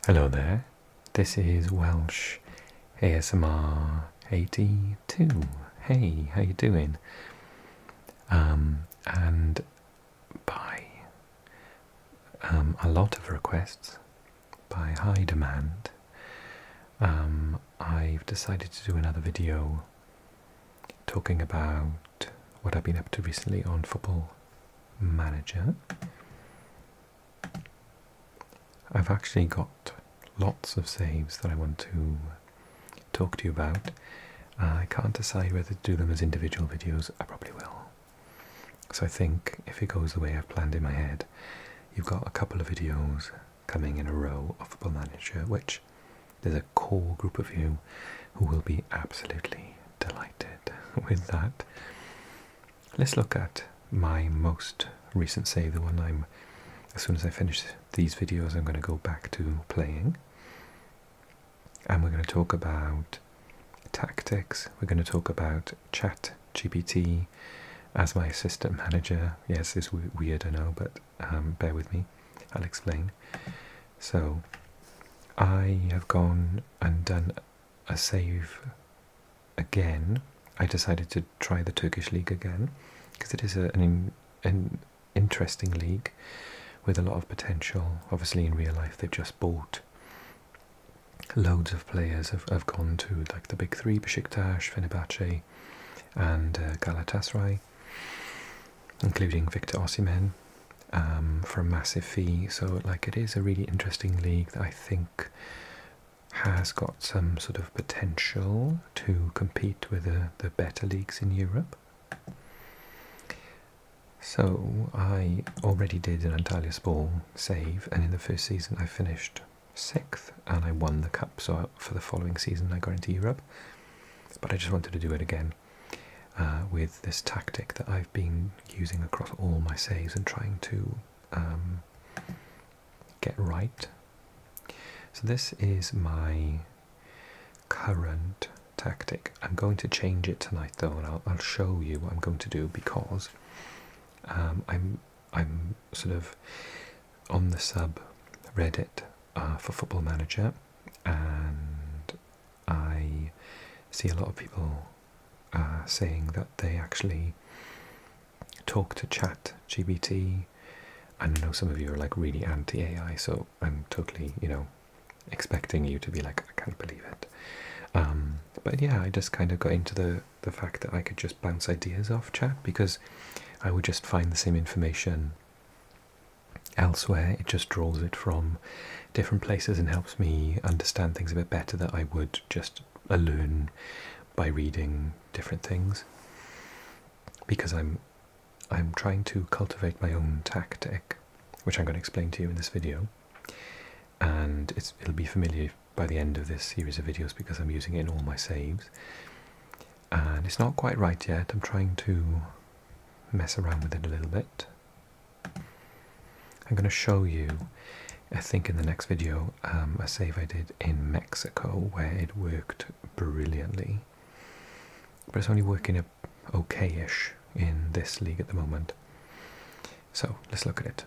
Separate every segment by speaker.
Speaker 1: Hello there, this is Welsh ASMR 82. Hey, how you doing? And by a lot of requests, by high demand, I've decided to do another video talking about what I've been up to recently on Football Manager. I've actually got lots of saves that I want to talk to you about. I can't decide whether to do them as individual videos. I probably will. So I think if it goes the way I've planned in my head, you've got a couple of videos coming in a row of Football Manager, which there's a core group of you who will be absolutely delighted with that. Let's look at my most recent save, the one as soon as I finish these videos, I'm going to go back to playing. And we're going to talk about tactics. We're going to talk about ChatGPT as my assistant manager. Yes, it's weird, I know, but bear with me. I'll explain. So, I have gone and done a save again. I decided to try the Turkish League again, because it is an interesting league with a lot of potential. Obviously in real life they've just bought loads of players, have gone to like the big three, Besiktas, Fenerbahce and Galatasaray, including Victor Osimhen, for a massive fee. So like it is a really interesting league that I think has got some sort of potential to compete with the better leagues in Europe. So I already did an Antalyaspor save, and in the first season I finished 6th and I won the cup, so for the following season I got into Europe. But I just wanted to do it again with this tactic that I've been using across all my saves and trying to get right. So this is my current tactic. I'm going to change it tonight though, and I'll show you what I'm going to do, because I'm sort of on the subreddit for Football Manager, and I see a lot of people saying that they actually talk to ChatGPT. I know some of you are like really anti-AI, so I'm totally, expecting you to be like, I can't believe it. But yeah, I just kind of got into the fact that I could just bounce ideas off chat, because I would just find the same information elsewhere. It just draws it from different places and helps me understand things a bit better that I would just learn by reading different things. Because I'm trying to cultivate my own tactic, which I'm going to explain to you in this video, and it'll be familiar by the end of this series of videos because I'm using it in all my saves. And it's not quite right yet. I'm trying to mess around with it a little bit. I'm going to show you, I think in the next video, a save I did in Mexico where it worked brilliantly. But it's only working okay-ish in this league at the moment. So let's look at it.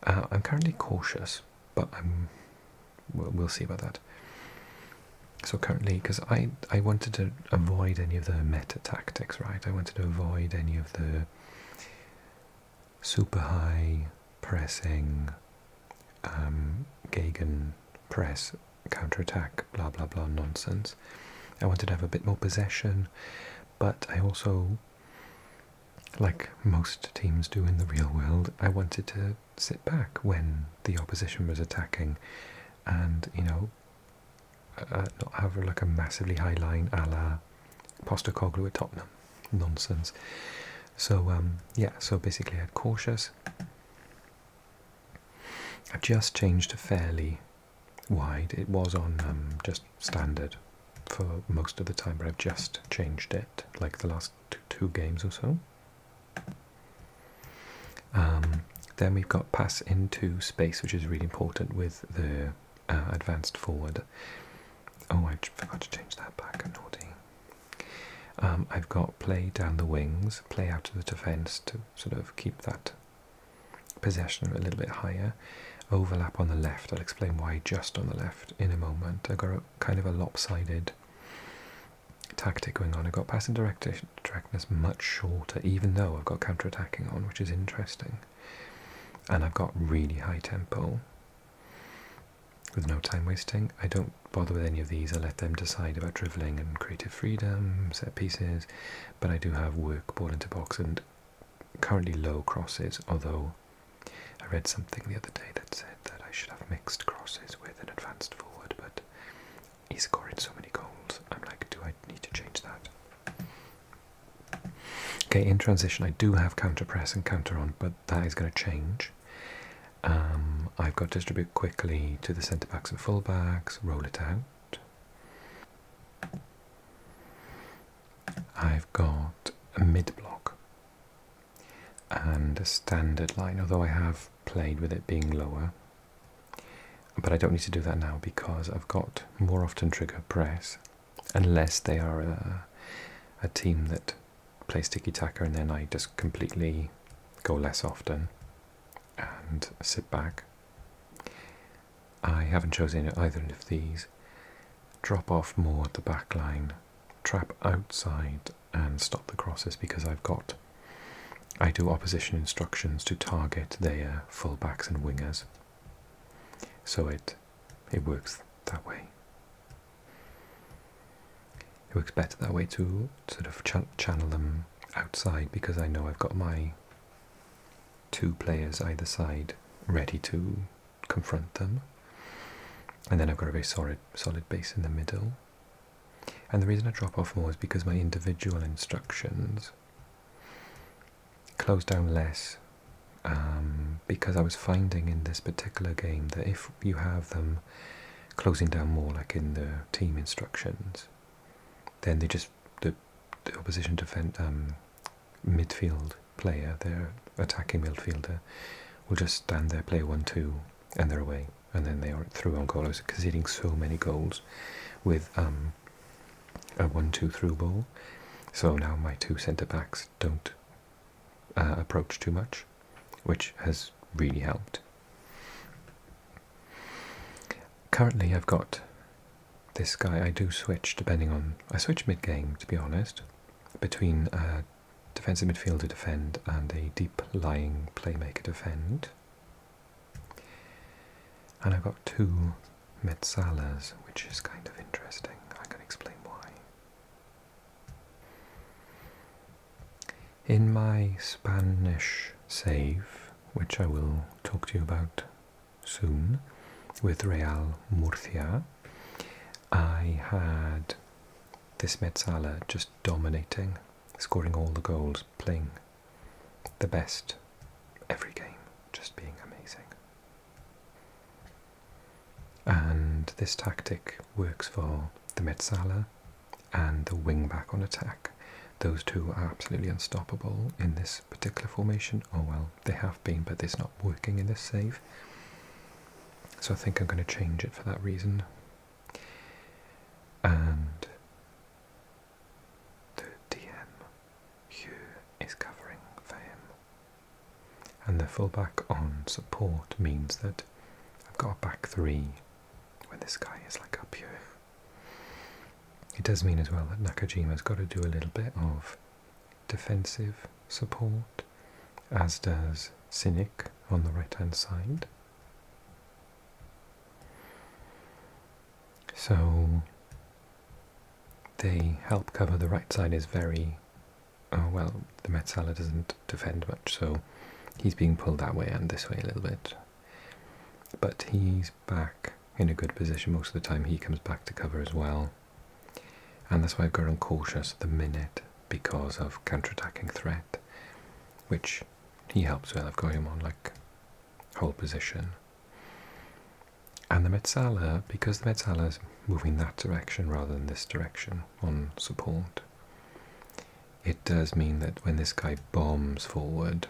Speaker 1: I'm currently cautious, but we'll see about that. So currently, because I wanted to avoid any of the meta tactics, right? I wanted to avoid any of the super high pressing, Gegen press, counter-attack, blah blah blah nonsense. I wanted to have a bit more possession, but I also, like most teams do in the real world, I wanted to sit back when the opposition was attacking, and not have like a massively high line a la Postecoglou at Tottenham nonsense. So yeah, so basically I had cautious. I've just changed to fairly wide. It was on just standard for most of the time, but I've just changed it like the last two games or so. Then we've got pass into space, which is really important with the advanced forward. Oh, I forgot to change that back, I'm naughty. I've got play down the wings, play out of the defence to sort of keep that possession a little bit higher, overlap on the left. I'll explain why just on the left in a moment. I've got a kind of a lopsided tactic going on. I've got passing directness much shorter, even though I've got counter-attacking on, which is interesting. And I've got really high tempo with no time wasting. I don't bother with any of these. I let them decide about dribbling and creative freedom, set pieces, but I do have work, ball into box, and currently low crosses, although I read something the other day that said that I should have mixed crosses with an advanced forward, but he's scoring so many goals. I'm like, do I need to change that? Okay, in transition I do have counter press and counter on, but that is going to change. I've got to distribute quickly to the centre backs and full backs, roll it out. I've got a mid block and a standard line, although I have played with it being lower. But I don't need to do that now because I've got more often trigger press, unless they are a team that plays tiki-taka, and then I just completely go less often and sit back. I haven't chosen either of these. Drop off more at the back line, trap outside and stop the crosses, because I do opposition instructions to target their full-backs and wingers. So it works that way. It works better that way to sort of channel them outside, because I know I've got my two players either side ready to confront them. And then I've got a very solid base in the middle. And the reason I drop off more is because my individual instructions close down less, because I was finding in this particular game that if you have them closing down more, like in the team instructions, then they just, the opposition midfield player, their attacking midfielder, will just stand there, play 1-2, and they're away, and then they are through on goal. I was conceding so many goals with a 1-2 through ball, so now my two centre backs don't approach too much, which has really helped. Currently I've got this guy. I do switch depending on, I switch mid-game to be honest, between a defensive midfielder defend and a deep-lying playmaker defend. And I've got two Metsalas, which is kind of interesting. I can explain why. In my Spanish save, which I will talk to you about soon, with Real Murcia, I had this Metsala just dominating, scoring all the goals, playing the best every game, just being amazing. And this tactic works for the Metsala and the wing back on attack. Those two are absolutely unstoppable in this particular formation. Oh well, they have been, but it's not working in this save. So I think I'm going to change it for that reason. And the DM Hugh is covering for him. And the fullback on support means that I've got a back three when this guy is like up here. It does mean as well that Nakajima's got to do a little bit of defensive support, as does Cynic on the right hand side. So they help cover. The right side is very, well, the Metsala doesn't defend much, so he's being pulled that way and this way a little bit. But he's back in a good position most of the time. He comes back to cover as well. And that's why I've got on cautious at the minute, because of counter-attacking threat, which he helps with. I've got him on like hold position. And the Metsala, because the Metsala is moving that direction rather than this direction on support, it does mean that when this guy bombs forward,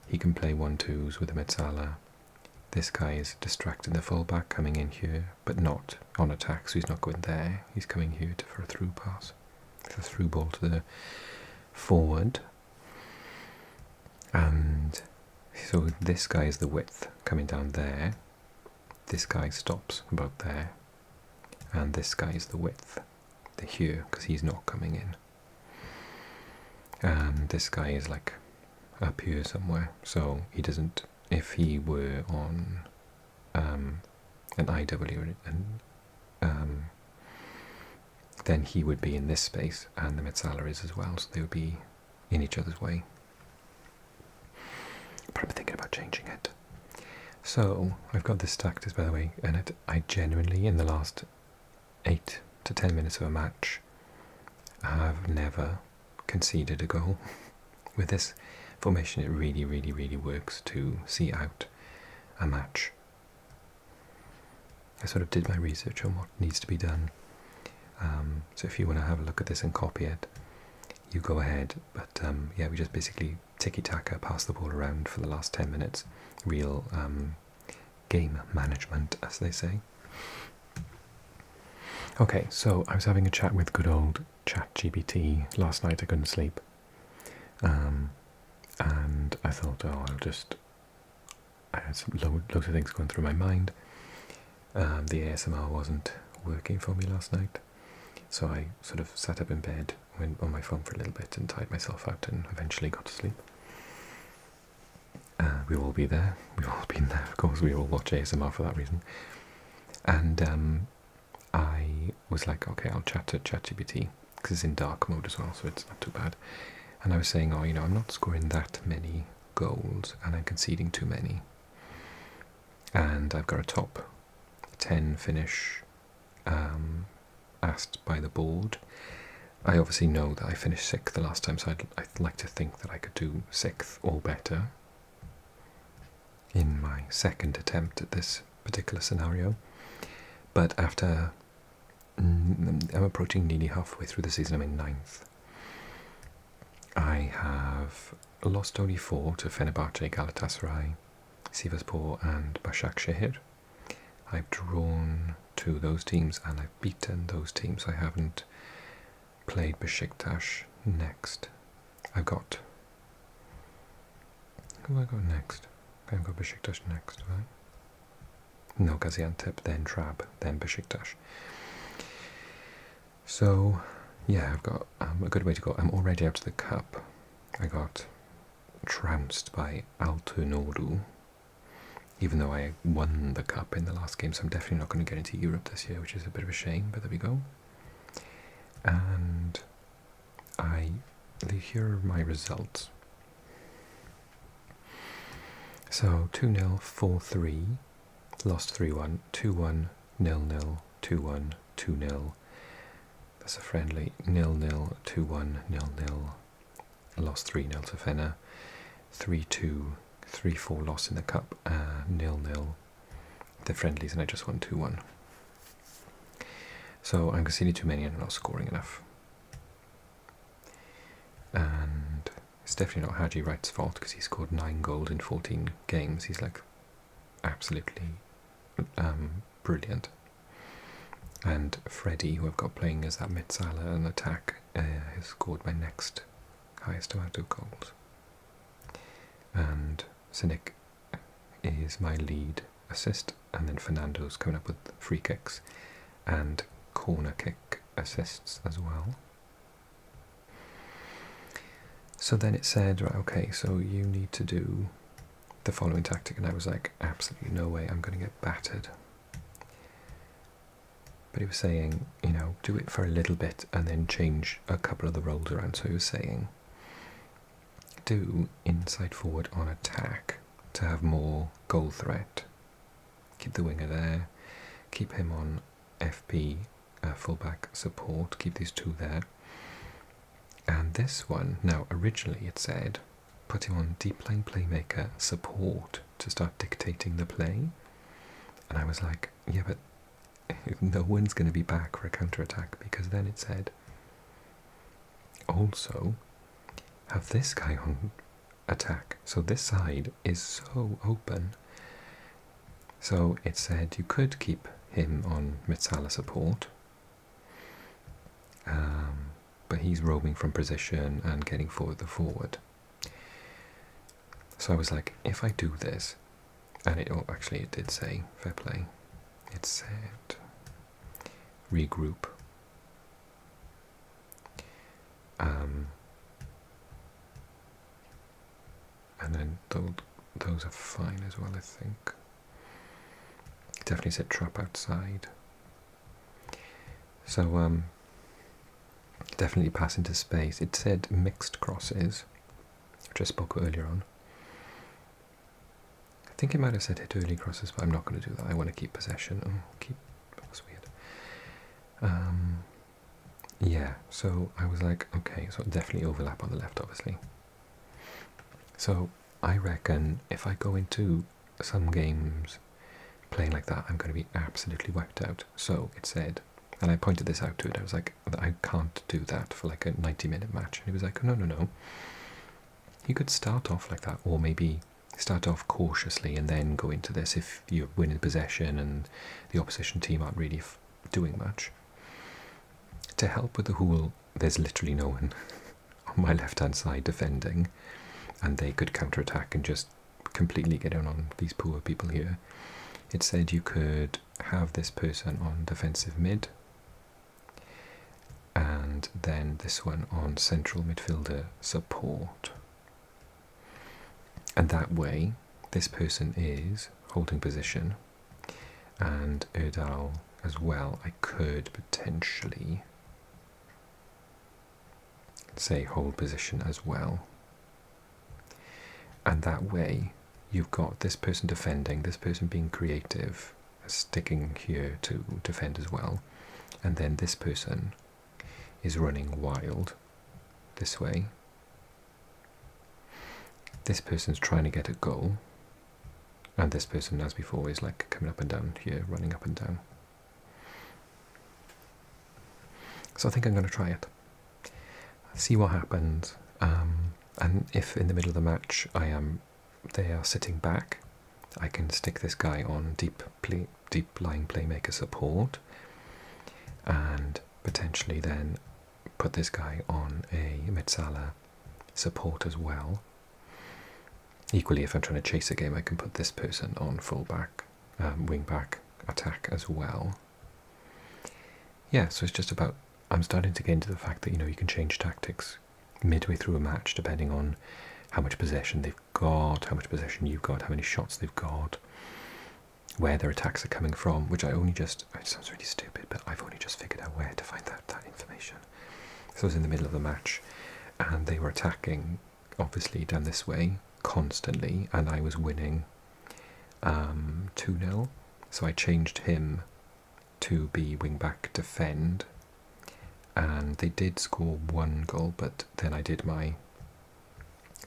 Speaker 1: he can play 1-2s with the Metsala. This guy is distracting the fullback coming in here, but not on attack, so he's not going there. He's coming here for a through pass. It's a through ball to the forward. And So this guy is the width coming down there. This guy stops about there. And this guy is the width, the here, because he's not coming in. And this guy is like up here somewhere, so he doesn't, if he were on an IW, then he would be in this space, and the Metsala is as well, so they would be in each other's way. But I'm thinking about changing it. So I've got this stacked, by the way, and I genuinely, in the last 8 to 10 minutes of a match, have never conceded a goal. With this formation, it really, really, really works to see out a match. I sort of did my research on what needs to be done. So if you want to have a look at this and copy it, you go ahead. But yeah, we just basically tiki-taka, pass the ball around for the last 10 minutes. Real game management, as they say. Okay, so I was having a chat with good old ChatGPT last night. I couldn't sleep. And I thought, oh, I had loads of things going through my mind. The ASMR wasn't working for me last night. So I sort of sat up in bed, went on my phone for a little bit and tired myself out and eventually got to sleep. We've all been there. We've all been there, of course. We all watch ASMR for that reason. And I was like, okay, I'll chat to ChatGPT, because it's in dark mode as well, so it's not too bad. And I was saying, oh, I'm not scoring that many goals, and I'm conceding too many. And I've got a top 10 finish asked by the board. I obviously know that I finished 6th the last time, so I'd like to think that I could do 6th or better in my second attempt at this particular scenario. But after, I'm approaching nearly halfway through the season, I'm in 9th. I have lost only 4 to Fenerbahce, Galatasaray, Sivasspor and Başakşehir. I've drawn to those teams and I've beaten those teams. I haven't played Besiktas next. Who have I got next? I've got Besiktas next, right? No, Gaziantep, then Trab, then Besiktas. So, yeah, I've got a good way to go. I'm already out of the cup. I got trounced by Altınordu, even though I won the cup in the last game, so I'm definitely not going to get into Europe this year, which is a bit of a shame, but there we go. And here are my results. So 2-0, 4-3, lost 3-1, 2-1, 0-0, 2-1, 2-0. That's a friendly. 0-0, 2-1, 0-0. Lost 3-0 to Fener. 3-2, 3-4 loss in the cup. 0-0. The friendlies, and I just won 2-1. So I'm conceding too many and I'm not scoring enough. And it's definitely not Haji Wright's fault, because he scored 9 goals in 14 games. He's like absolutely brilliant. And Freddie, who I've got playing as that Metsala and attack, has scored my next highest amount of goals. And Sinek is my lead assist, and then Fernando's coming up with free kicks and corner kick assists as well. So then it said, right, okay, so you need to do the following tactic, and I was like, absolutely no way, I'm going to get battered. But he was saying, do it for a little bit and then change a couple of the roles around. So he was saying, do inside forward on attack to have more goal threat. Keep the winger there, keep him on FP, fullback support, keep these two there. And this one, now originally it said, put him on deep line playmaker support to start dictating the play. And I was like, yeah, but no one's going to be back for a counter-attack, because then it said, also have this guy on attack. So this side is so open. So it said you could keep him on Metsala support, but he's roaming from position and getting forward. So So I was like, if I do this, and actually it did say fair play. It said regroup. And then those are fine as well, I think. It definitely said trap outside. So definitely pass into space. It said mixed crosses, which I spoke earlier on. I think it might have said hit early crosses, but I'm not going to do that. I want to keep possession. That's weird. Yeah, so I was like, okay, so definitely overlap on the left, obviously. So I reckon if I go into some games playing like that, I'm going to be absolutely wiped out. So it said, and I pointed this out to it, I was like, I can't do that for like a 90-minute match. And he was like, no. You could start off like that, or maybe start off cautiously and then go into this if you're winning possession and the opposition team aren't really doing much. To help with the whole, there's literally no one on my left-hand side defending, and they could counter-attack and just completely get on these poor people here. It said you could have this person on defensive mid, and then this one on central midfielder support. And that way, this person is holding position, and Erdal as well, I could potentially say hold position as well. And that way, you've got this person defending, this person being creative, sticking here to defend as well, and then this person is running wild this way. This person's trying to get a goal, and this person, as before, is like coming up and down here, running up and down. So I think I'm going to try it. See what happens. And if in the middle of the match they are sitting back, I can stick this guy on deep lying playmaker support, and potentially then put this guy on a Metsala support as well. Equally, if I'm trying to chase a game, I can put this person on fullback, wing-back attack as well. Yeah, so it's just about, I'm starting to get into the fact that, you can change tactics midway through a match depending on how much possession they've got, how much possession you've got, how many shots they've got, where their attacks are coming from, which it sounds really stupid, but I've only just figured out where to find that information. So I was in the middle of the match, and they were attacking, obviously, down this way, constantly, and I was winning 2-0, so I changed him to be wing-back defend, and they did score 1 goal, but then I did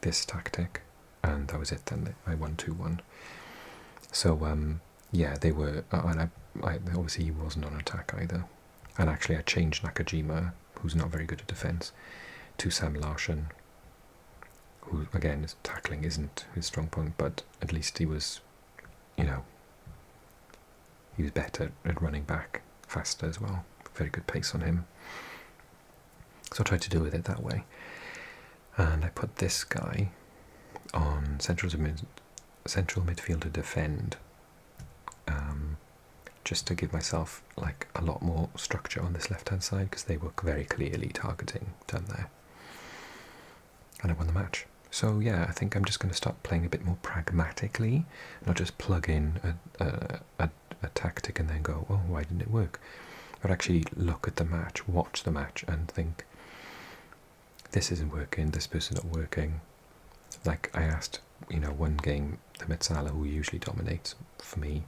Speaker 1: this tactic, and that was it. Then I won 2-1. So yeah, they were, and I obviously he wasn't on attack either. And actually, I changed Nakajima, who's not very good at defence, to Sam Larsson, who again, tackling isn't his strong point, but at least he was, he was better at running back, faster as well. Very good pace on him. So I tried to deal with it that way. And I put this guy on central midfielder defend, just to give myself like a lot more structure on this left-hand side, because they were very clearly targeting down there. And I won the match. So yeah, I think I'm just going to start playing a bit more pragmatically, not just plug in a tactic and then go, oh, why didn't it work? But actually look at the match, watch the match, and think, this isn't working, this person's not working. Like I asked, one game, the Metsala, who usually dominates for me,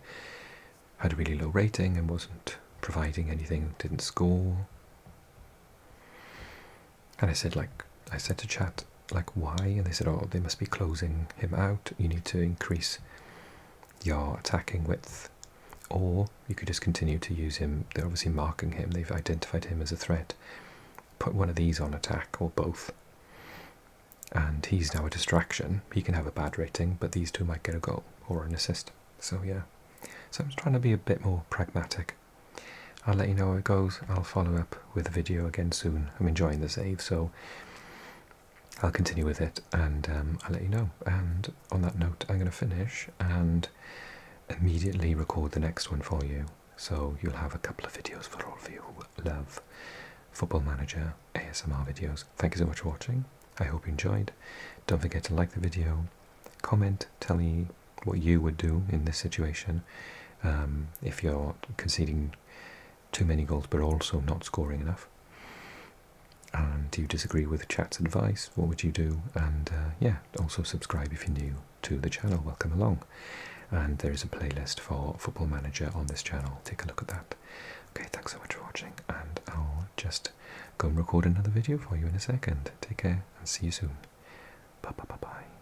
Speaker 1: had a really low rating and wasn't providing anything, didn't score. And I said to chat, why? And they said, oh, they must be closing him out. You need to increase your attacking width, or you could just continue to use him. They're obviously marking him. They've identified him as a threat. Put one of these on attack, or both. And he's now a distraction. He can have a bad rating, but these two might get a goal or an assist. So yeah. So I'm trying to be a bit more pragmatic. I'll let you know how it goes. I'll follow up with a video again soon. I'm enjoying the save, so I'll continue with it, and I'll let you know. And on that note, I'm going to finish and immediately record the next one for you. So you'll have a couple of videos for all of you who love Football Manager ASMR videos. Thank you so much for watching. I hope you enjoyed. Don't forget to like the video, comment, tell me what you would do in this situation. If you're conceding too many goals but also not scoring enough. And do you disagree with chat's advice? What would you do? And yeah, also subscribe if you're new to the channel. Welcome along. And there is a playlist for Football Manager on this channel. Take a look at that. Okay, thanks so much for watching, and I'll just go and record another video for you in a second. Take care and see you soon. Bye bye bye bye.